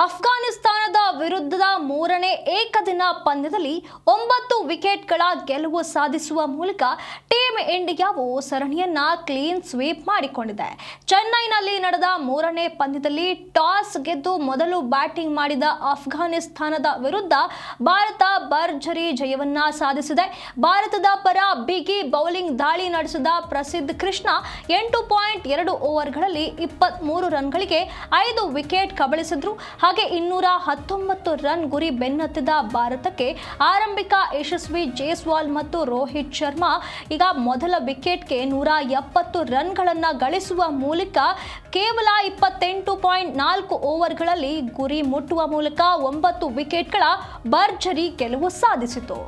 ಅಫ್ಘಾನಿಸ್ತಾನದ ವಿರುದ್ಧದ ಮೂರನೇ ಏಕದಿನ ಪಂದ್ಯದಲ್ಲಿ 9 ವಿಕೆಟ್ಗಳ ಗೆಲುವು ಸಾಧಿಸುವ ಮೂಲಕ ಟೀಂ ಇಂಡಿಯಾವು ಸರಣಿಯನ್ನ ಕ್ಲೀನ್ ಸ್ವೀಪ್ ಮಾಡಿಕೊಂಡಿದೆ. ಚೆನ್ನೈನಲ್ಲಿ ನಡೆದ ಮೂರನೇ ಪಂದ್ಯದಲ್ಲಿ ಟಾಸ್ ಗೆದ್ದು ಮೊದಲು ಬ್ಯಾಟಿಂಗ್ ಮಾಡಿದ ಅಫ್ಘಾನಿಸ್ತಾನದ ವಿರುದ್ಧ ಭಾರತ ಭರ್ಜರಿ ಜಯವನ್ನ ಸಾಧಿಸಿದೆ. ಭಾರತದ ಪರ ಬಿಗಿ ಬೌಲಿಂಗ್ ದಾಳಿ ನಡೆಸಿದ ಪ್ರಸಿದ್ಧ ಕೃಷ್ಣ 8.2 ಓವರ್ಗಳಲ್ಲಿ 23 ರನ್ಗಳಿಗೆ 5 ವಿಕೆಟ್ ಕಬಳಿಸಿದ್ರು. ಹಾಗೆ 219 ರನ್ ಗುರಿ ಬೆನ್ನತ್ತಿದ ಭಾರತಕ್ಕೆ ಆರಂಭಿಕ ಯಶಸ್ವಿ ಜೈಸ್ವಾಲ್ ಮತ್ತು ರೋಹಿತ್ ಶರ್ಮಾ ಈಗ ಮೊದಲ ವಿಕೆಟ್ಗೆ 170 ರನ್ಗಳನ್ನು ಗಳಿಸುವ ಮೂಲಕ ಕೇವಲ 28.4 ಓವರ್ಗಳಲ್ಲಿ ಗುರಿ ಮುಟ್ಟುವ ಮೂಲಕ 9 ವಿಕೆಟ್ಗಳ ಭರ್ಜರಿ ಗೆಲುವು ಸಾಧಿಸಿತು.